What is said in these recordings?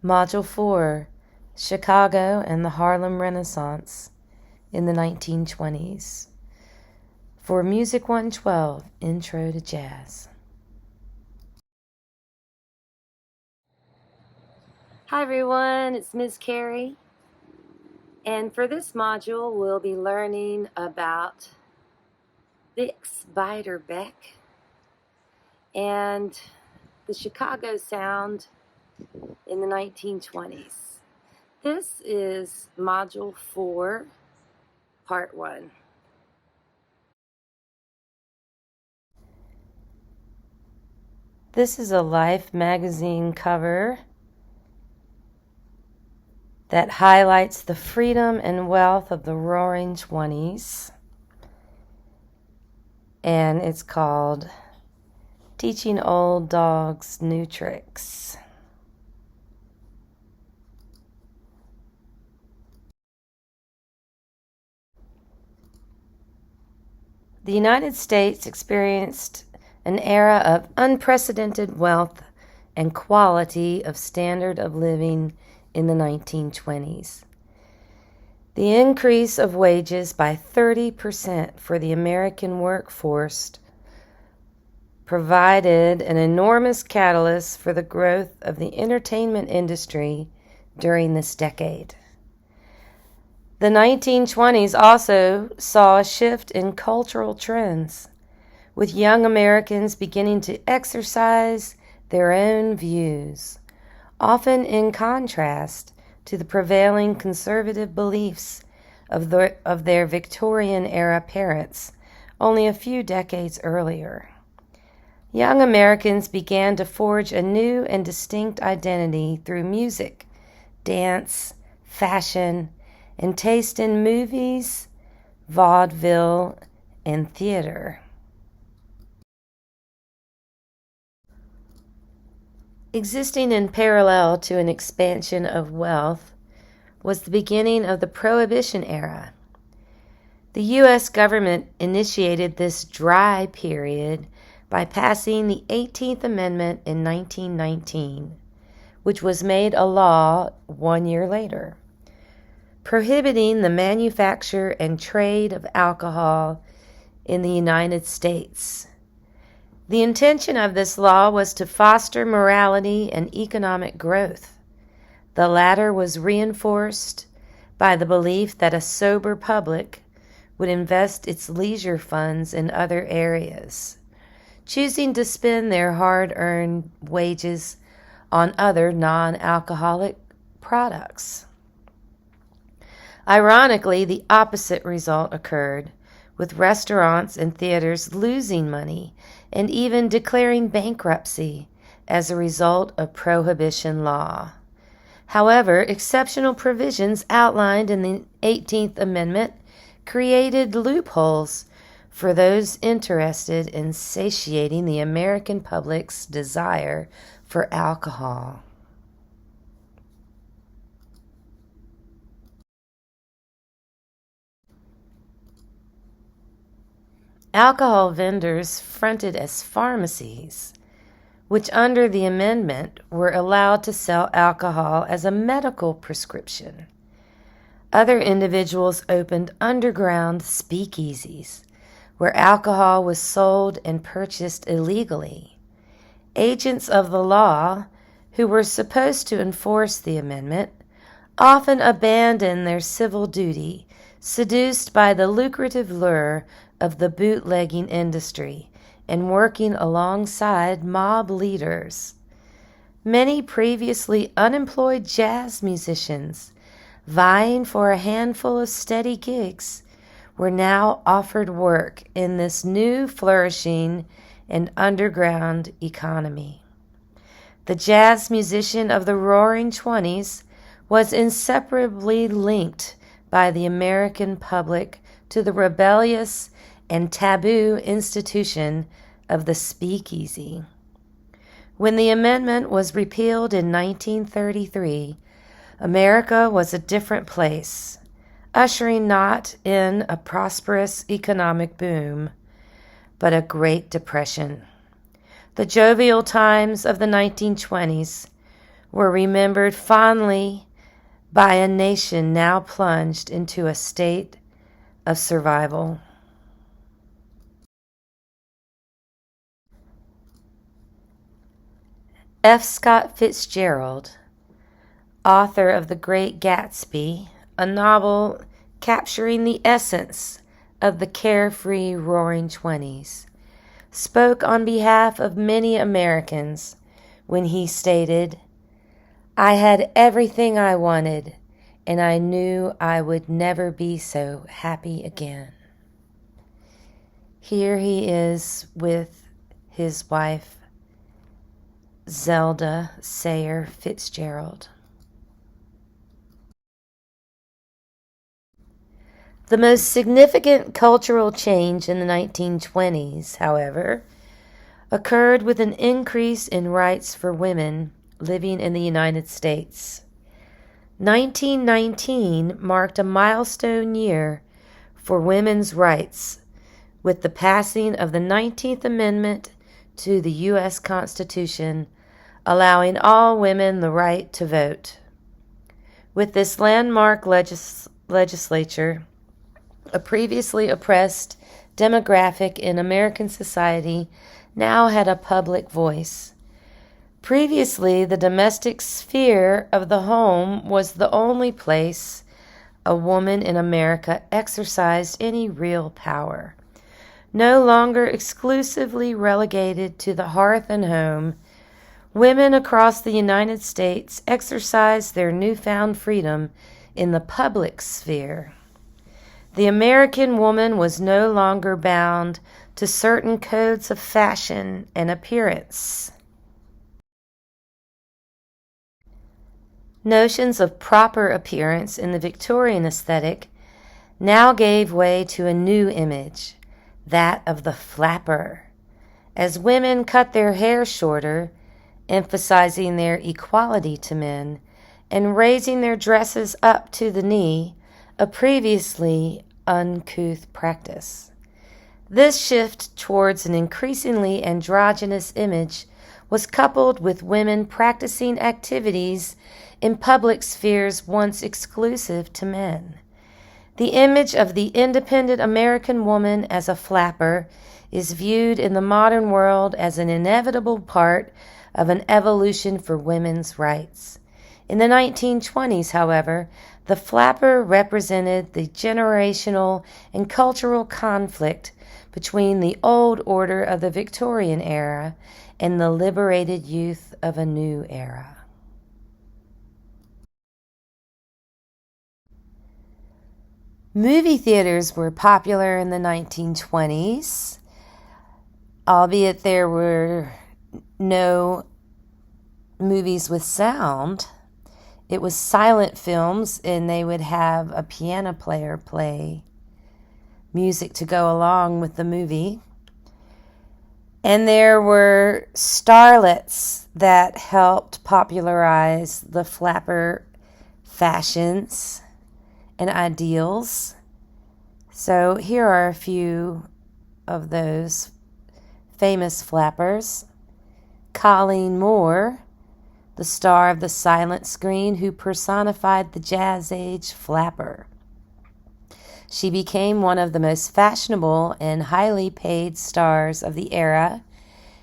Module 4, Chicago and the Harlem Renaissance in the 1920s. For Music 112, Intro to Jazz. Hi everyone, it's Ms. Cary. And for this module, we'll be learning about Bix Beiderbecke and the Chicago sound in the 1920s. This is Module 4, Part 1. This is a Life magazine cover that highlights the freedom and wealth of the Roaring '20s. And it's called Teaching Old Dogs New Tricks. The United States experienced an era of unprecedented wealth and quality of standard of living in the 1920s. The increase of wages by 30% for the American workforce provided an enormous catalyst for the growth of the entertainment industry during this decade. The 1920s also saw a shift in cultural trends, with young Americans beginning to exercise their own views, often in contrast to the prevailing conservative beliefs of their Victorian-era parents only a few decades earlier. Young Americans began to forge a new and distinct identity through music, dance, fashion, and taste in movies, vaudeville, and theater. Existing in parallel to an expansion of wealth was the beginning of the Prohibition era. The U.S. government initiated this dry period by passing the 18th Amendment in 1919, which was made a law 1 year later, prohibiting the manufacture and trade of alcohol in the United States. The intention of this law was to foster morality and economic growth. The latter was reinforced by the belief that a sober public would invest its leisure funds in other areas, choosing to spend their hard-earned wages on other non-alcoholic products. Ironically, the opposite result occurred, with restaurants and theaters losing money and even declaring bankruptcy as a result of Prohibition law. However, exceptional provisions outlined in the 18th Amendment created loopholes for those interested in satiating the American public's desire for alcohol. Alcohol vendors fronted as pharmacies, which under the amendment were allowed to sell alcohol as a medical prescription. Other individuals opened underground speakeasies, where alcohol was sold and purchased illegally. Agents of the law, who were supposed to enforce the amendment, often abandoned their civil duty, seduced by the lucrative lure of the bootlegging industry and working alongside mob leaders. Many previously unemployed jazz musicians, vying for a handful of steady gigs, were now offered work in this new flourishing and underground economy. The jazz musician of the Roaring '20s was inseparably linked by the American public to the rebellious and taboo institution of the speakeasy. When the amendment was repealed in 1933, America was a different place, ushering not in a prosperous economic boom, but a Great Depression. The jovial times of the 1920s were remembered fondly by a nation now plunged into a state of survival. F. Scott Fitzgerald, author of The Great Gatsby, a novel capturing the essence of the carefree Roaring Twenties, spoke on behalf of many Americans when he stated, "I had everything I wanted, and I knew I would never be so happy again." Here he is with his wife, Zelda Sayer Fitzgerald. The most significant cultural change in the 1920s, however, occurred with an increase in rights for women living in the United States. 1919 marked a milestone year for women's rights with the passing of the 19th Amendment to the U.S. Constitution, allowing all women the right to vote. With this landmark legislature, a previously oppressed demographic in American society now had a public voice. Previously, the domestic sphere of the home was the only place a woman in America exercised any real power. No longer exclusively relegated to the hearth and home, women across the United States exercised their newfound freedom in the public sphere. The American woman was no longer bound to certain codes of fashion and appearance. Notions of proper appearance in the Victorian aesthetic now gave way to a new image, that of the flapper. As women cut their hair shorter, emphasizing their equality to men, and raising their dresses up to the knee, a previously uncouth practice. This shift towards an increasingly androgynous image was coupled with women practicing activities in public spheres once exclusive to men. The image of the independent American woman as a flapper is viewed in the modern world as an inevitable part of an evolution for women's rights. In the 1920s, however, the flapper represented the generational and cultural conflict between the old order of the Victorian era and the liberated youth of a new era. Movie theaters were popular in the 1920s, albeit there were no movies with sound. It was silent films, and they would have a piano player play music to go along with the movie. And there were starlets that helped popularize the flapper fashions and ideals. So here are a few of those famous flappers. Colleen Moore, the star of the silent screen who personified the jazz age flapper. She became one of the most fashionable and highly paid stars of the era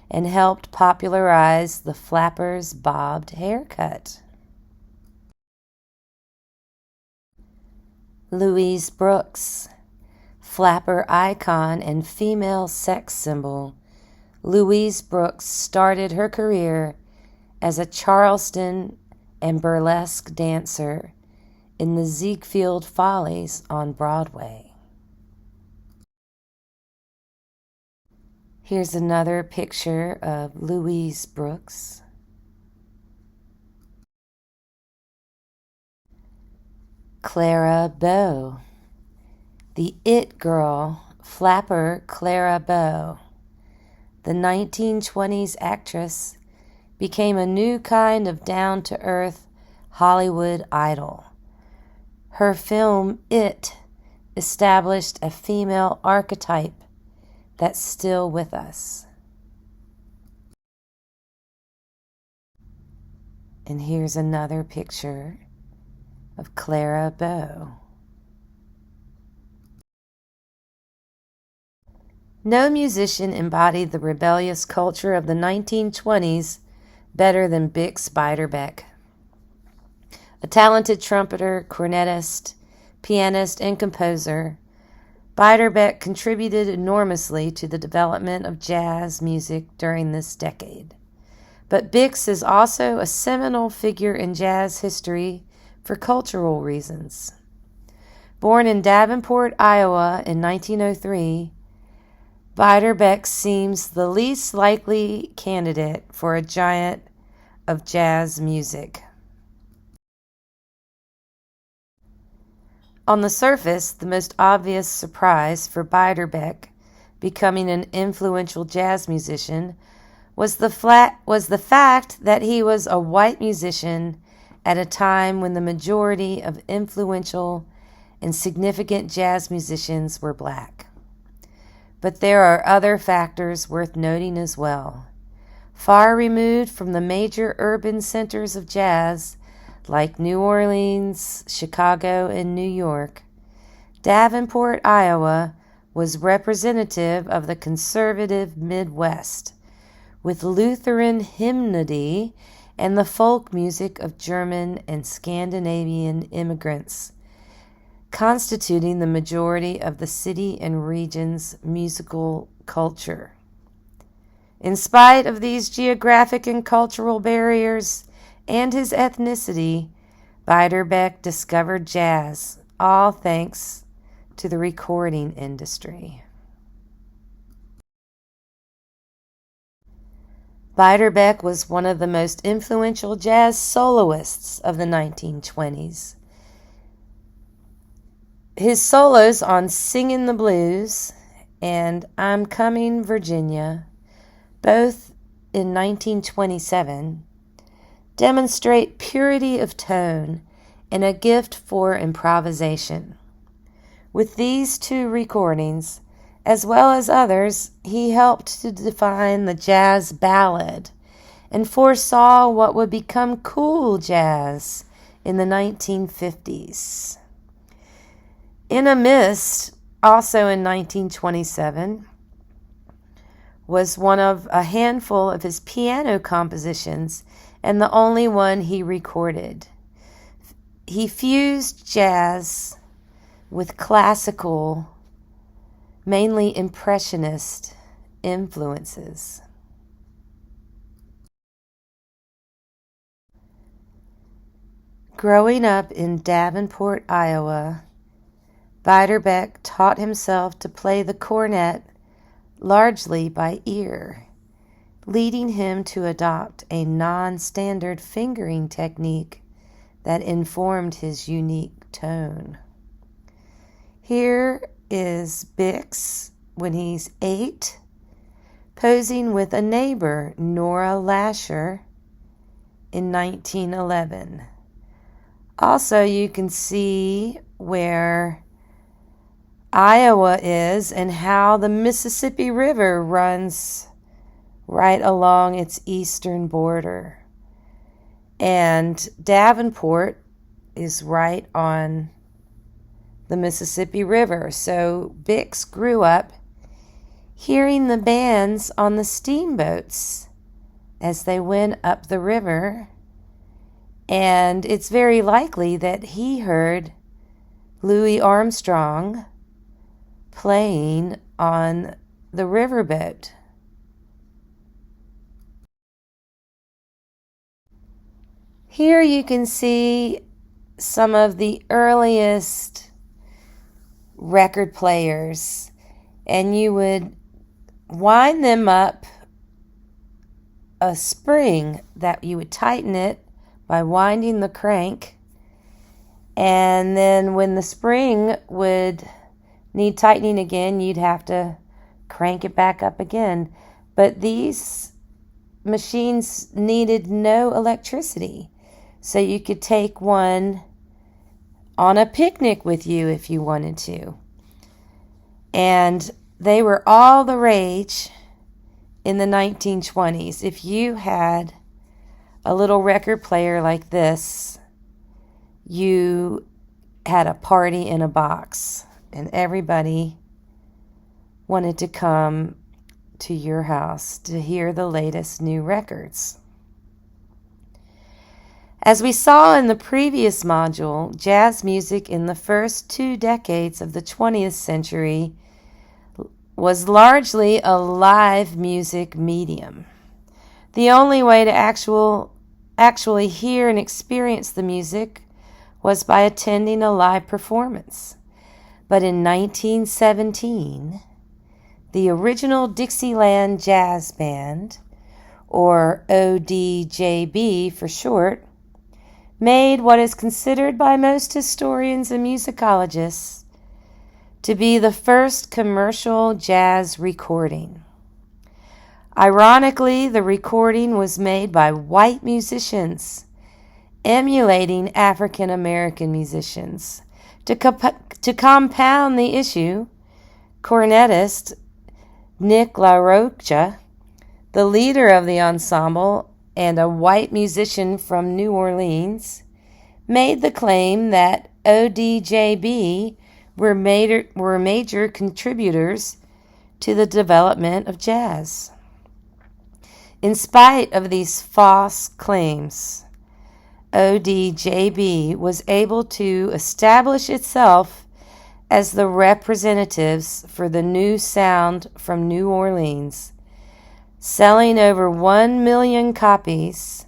and helped popularize the flapper's bobbed haircut. Louise Brooks, flapper icon and female sex symbol. Louise Brooks started her career as a Charleston and burlesque dancer in the Ziegfeld Follies on Broadway. Here's another picture of Louise Brooks. Clara Bow, the it girl flapper Clara Bow, the 1920s actress, became a new kind of down-to-earth Hollywood idol. Her film It established a female archetype that's still with us. And here's another picture of Clara Bow. No musician embodied the rebellious culture of the 1920s better than Bix Beiderbecke. A talented trumpeter, cornetist, pianist, and composer, Beiderbecke contributed enormously to the development of jazz music during this decade. But Bix is also a seminal figure in jazz history for cultural reasons. Born in Davenport, Iowa in 1903, Beiderbecke seems the least likely candidate for a giant of jazz music. On the surface, the most obvious surprise for Beiderbecke becoming an influential jazz musician was the fact that he was a white musician at a time when the majority of influential and significant jazz musicians were black. But there are other factors worth noting as well. Far removed from the major urban centers of jazz, like New Orleans, Chicago, and New York, Davenport, Iowa, was representative of the conservative Midwest, with Lutheran hymnody and the folk music of German and Scandinavian immigrants, constituting the majority of the city and region's musical culture. In spite of these geographic and cultural barriers and his ethnicity, Beiderbecke discovered jazz, all thanks to the recording industry. Beiderbecke was one of the most influential jazz soloists of the 1920s. His solos on Singin' the Blues and I'm Coming, Virginia, both in 1927, demonstrate purity of tone and a gift for improvisation. With these two recordings, as well as others, he helped to define the jazz ballad and foresaw what would become cool jazz in the 1950s. In a Mist, also in 1927, was one of a handful of his piano compositions and the only one he recorded. He fused jazz with classical, mainly impressionist influences. Growing up in Davenport, Iowa, Beiderbecke taught himself to play the cornet largely by ear, leading him to adopt a non-standard fingering technique that informed his unique tone. Here is Bix when he's 8, posing with a neighbor, Nora Lasher, in 1911. Also, you can see where Iowa is and how the Mississippi River runs right along its eastern border. And Davenport is right on the Mississippi River. So Bix grew up hearing the bands on the steamboats as they went up the river. And it's very likely that he heard Louis Armstrong playing on the riverboat. Here you can see some of the earliest record players, and you would wind them up a spring that you would tighten it by winding the crank, and then when the spring would need tightening again, you'd have to crank it back up again. But these machines needed no electricity, so you could take one on a picnic with you if you wanted to. And they were all the rage in the 1920s. If you had a little record player like this, you had a party in a box, and everybody wanted to come to your house to hear the latest new records. As we saw in the previous module, jazz music in the first 2 decades of the 20th century was largely a live music medium. The only way to actually hear and experience the music was by attending a live performance. But in 1917, the original Dixieland Jazz Band, or ODJB for short, made what is considered by most historians and musicologists to be the first commercial jazz recording. Ironically, the recording was made by white musicians, emulating African American musicians. To compound the issue, cornetist Nick LaRocha, the leader of the ensemble and a white musician from New Orleans, made the claim that ODJB were major contributors to the development of jazz. In spite of these false claims, ODJB was able to establish itself as the representatives for the new sound from New Orleans, selling over 1 million copies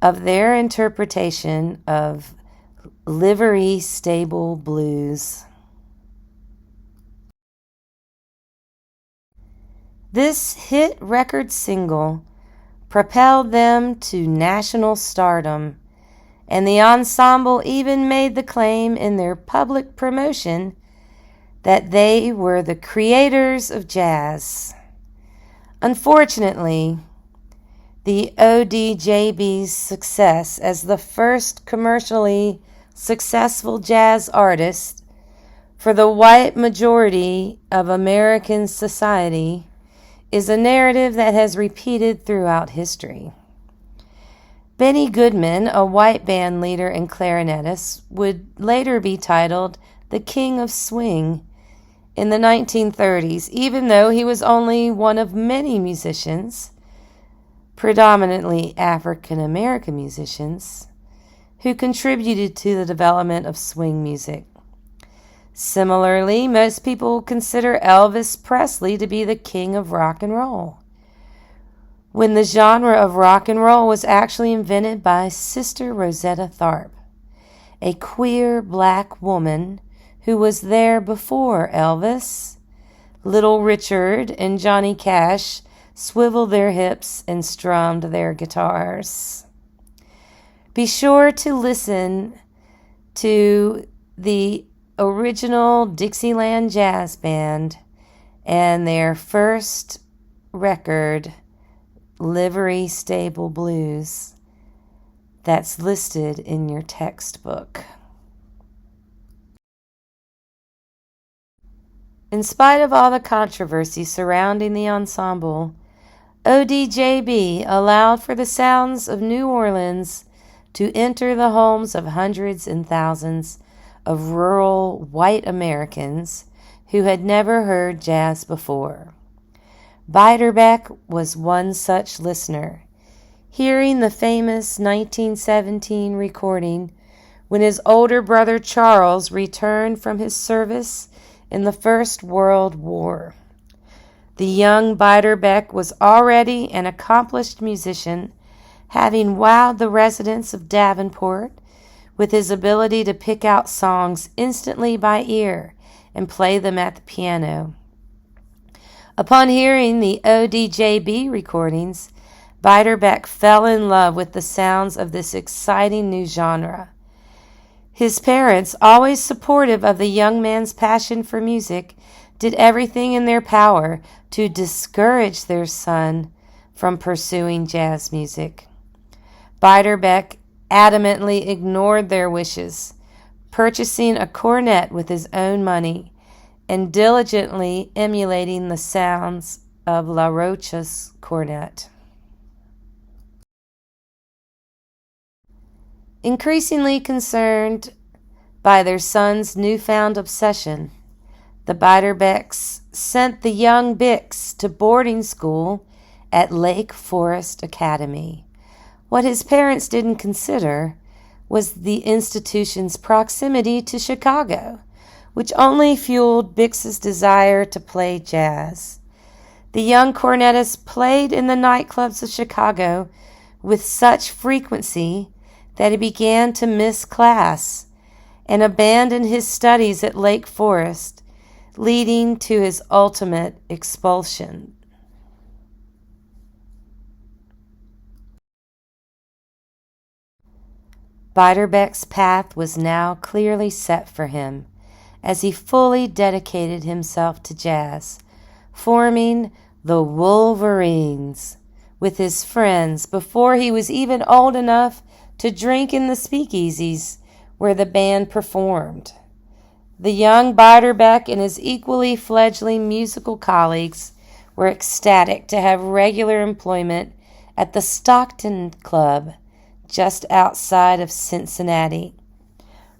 of their interpretation of Livery Stable Blues. This hit record single propelled them to national stardom, and the ensemble even made the claim in their public promotion that they were the creators of jazz. Unfortunately, the ODJB's success as the first commercially successful jazz artist for the white majority of American society is a narrative that has repeated throughout history. Benny Goodman, a white band leader and clarinetist, would later be titled the King of Swing in the 1930s, even though he was only one of many musicians, predominantly African American musicians, who contributed to the development of swing music. Similarly, most people consider Elvis Presley to be the king of rock and roll, when the genre of rock and roll was actually invented by Sister Rosetta Tharpe, a queer black woman who was there before Elvis. Little Richard and Johnny Cash swiveled their hips and strummed their guitars. Be sure to listen to the original Dixieland Jazz Band and their first record, Livery Stable Blues, that's listed in your textbook. In spite of all the controversy surrounding the ensemble, ODJB allowed for the sounds of New Orleans to enter the homes of hundreds and thousands of rural white Americans who had never heard jazz before. Beiderbecke was one such listener, hearing the famous 1917 recording when his older brother Charles returned from his service in the First World War. The young Beiderbecke was already an accomplished musician, having wowed the residents of Davenport with his ability to pick out songs instantly by ear and play them at the piano. Upon hearing the ODJB recordings, Beiderbecke fell in love with the sounds of this exciting new genre. His parents, always supportive of the young man's passion for music, did everything in their power to discourage their son from pursuing jazz music. Beiderbecke adamantly ignored their wishes, purchasing a cornet with his own money and diligently emulating the sounds of LaRocha's cornet. Increasingly concerned by their son's newfound obsession, the Beiderbecks sent the young Bix to boarding school at Lake Forest Academy. What his parents didn't consider was the institution's proximity to Chicago, which only fueled Bix's desire to play jazz. The young cornetist played in the nightclubs of Chicago with such frequency that he began to miss class and abandon his studies at Lake Forest, leading to his ultimate expulsion. Beiderbecke's path was now clearly set for him as he fully dedicated himself to jazz, forming the Wolverines with his friends before he was even old enough to drink in the speakeasies where the band performed. The young Beiderbecke and his equally fledgling musical colleagues were ecstatic to have regular employment at the Stockton Club just outside of Cincinnati.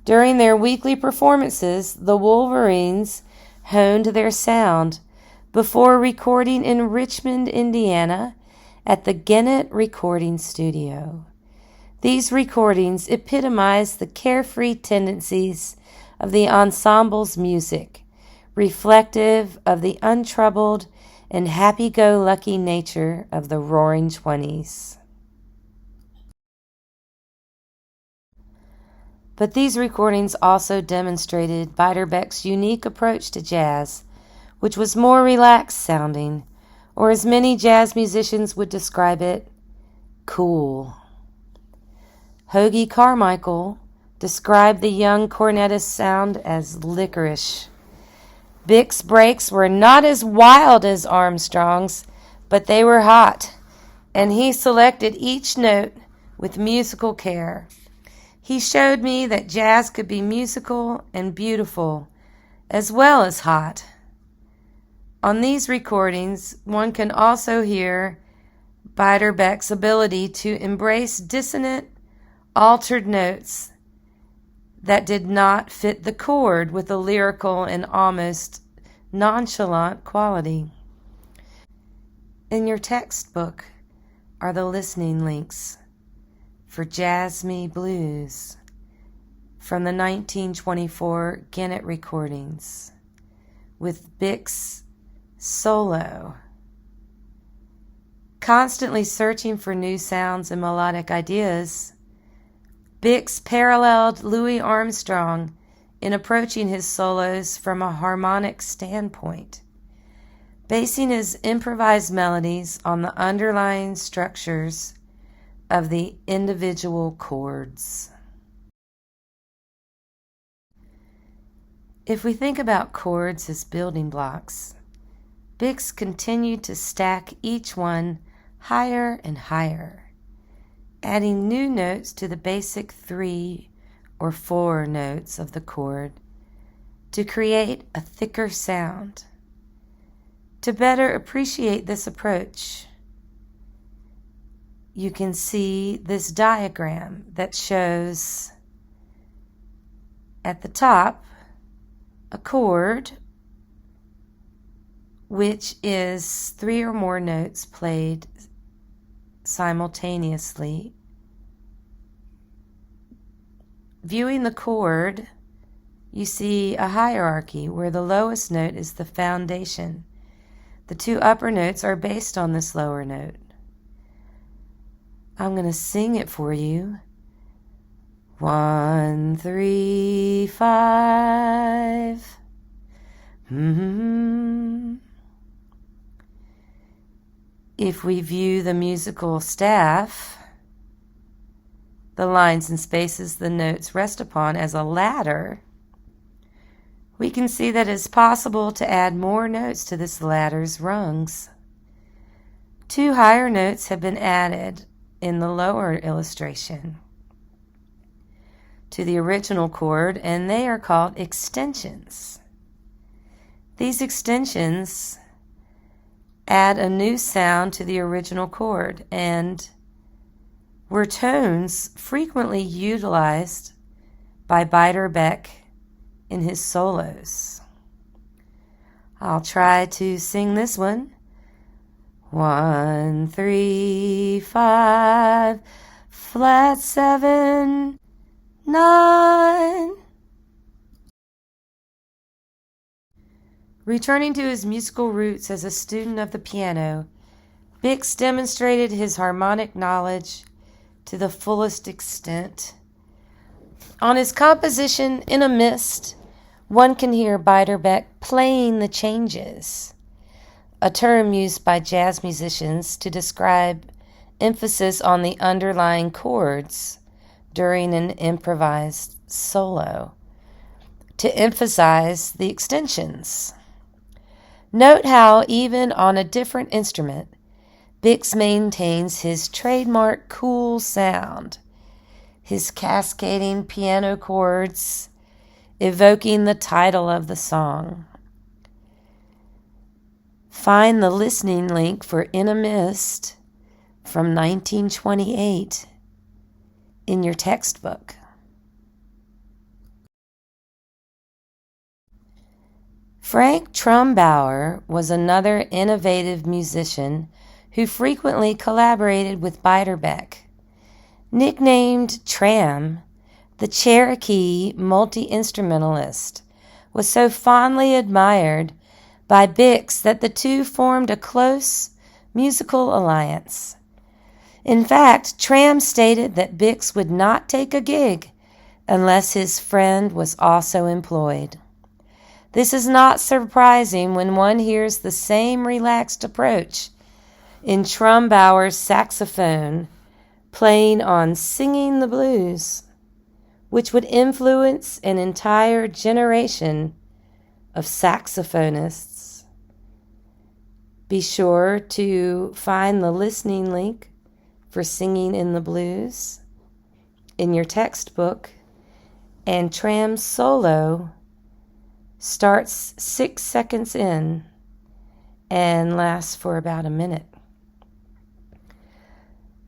During their weekly performances, the Wolverines honed their sound before recording in Richmond, Indiana, at the Gennett Recording Studio. These recordings epitomize the carefree tendencies of the ensemble's music, reflective of the untroubled and happy-go-lucky nature of the Roaring Twenties. But these recordings also demonstrated Beiderbecke's unique approach to jazz, which was more relaxed sounding, or as many jazz musicians would describe it, cool. Hoagy Carmichael described the young cornetist's sound as licorice. Bix's breaks were not as wild as Armstrong's, but they were hot, and he selected each note with musical care. He showed me that jazz could be musical and beautiful, as well as hot. On these recordings, one can also hear Beiderbecke's ability to embrace dissonant, altered notes that did not fit the chord with a lyrical and almost nonchalant quality. In your textbook are the listening links for Jazz Me Blues from the 1924 Gennett recordings with Bix solo. Constantly searching for new sounds and melodic ideas, Bix paralleled Louis Armstrong in approaching his solos from a harmonic standpoint, basing his improvised melodies on the underlying structures of the individual chords. If we think about chords as building blocks, Bix continued to stack each one higher and higher, adding new notes to the basic 3 or 4 notes of the chord to create a thicker sound. To better appreciate this approach, you can see this diagram that shows at the top a chord which is 3 or more notes played simultaneously. Viewing the chord, you see a hierarchy where the lowest note is the foundation. The 2 upper notes are based on this lower note. I'm going to sing it for you. 1, 3, 5. If we view the musical staff, the lines and spaces the notes rest upon as a ladder, we can see that it's possible to add more notes to this ladder's rungs. 2 higher notes have been added in the lower illustration to the original chord, and they are called extensions. These extensions add a new sound to the original chord, and were tones frequently utilized by Beiderbecke in his solos. I'll try to sing this one. 1, 3, 5, flat 7, 9. Returning to his musical roots as a student of the piano, Bix demonstrated his harmonic knowledge to the fullest extent. On his composition In a Mist, one can hear Beiderbecke playing the changes, a term used by jazz musicians to describe emphasis on the underlying chords during an improvised solo, to emphasize the extensions. Note how, even on a different instrument, Bix maintains his trademark cool sound, his cascading piano chords evoking the title of the song. Find the listening link for In a Mist from 1928 in your textbook. Frank Trumbauer was another innovative musician who frequently collaborated with Beiderbecke. Nicknamed Tram, the Cherokee multi-instrumentalist was so fondly admired by Bix that the two formed a close musical alliance. In fact, Tram stated that Bix would not take a gig unless his friend was also employed. This is not surprising when one hears the same relaxed approach in Trumbauer's saxophone playing on Singing the Blues, which would influence an entire generation of saxophonists. Be sure to find the listening link for Singing in the Blues in your textbook, and Tram's solo starts 6 seconds in and lasts for about a minute.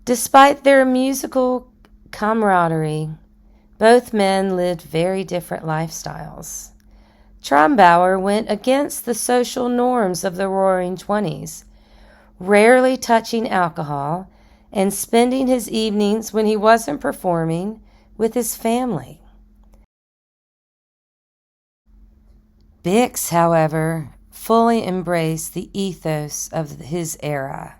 Despite their musical camaraderie, both men lived very different lifestyles. Trumbauer went against the social norms of the Roaring Twenties, rarely touching alcohol and spending his evenings when he wasn't performing with his family. Bix, however, fully embraced the ethos of his era,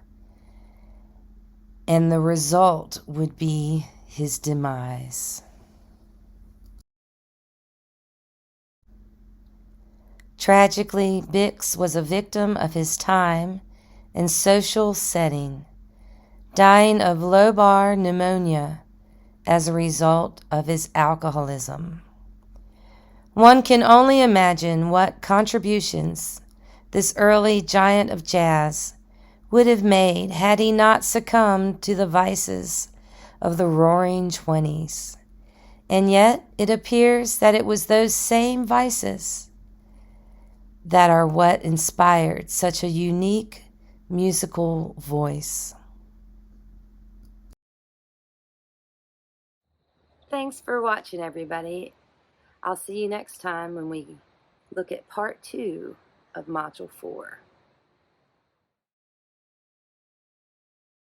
and the result would be his demise. Tragically, Bix was a victim of his time and social setting, dying of lobar pneumonia as a result of his alcoholism. One can only imagine what contributions this early giant of jazz would have made had he not succumbed to the vices of the Roaring Twenties. And yet it appears that it was those same vices that are what inspired such a unique musical voice. Thanks for watching, everybody. I'll see you next time when we look at part 2 of Module 4.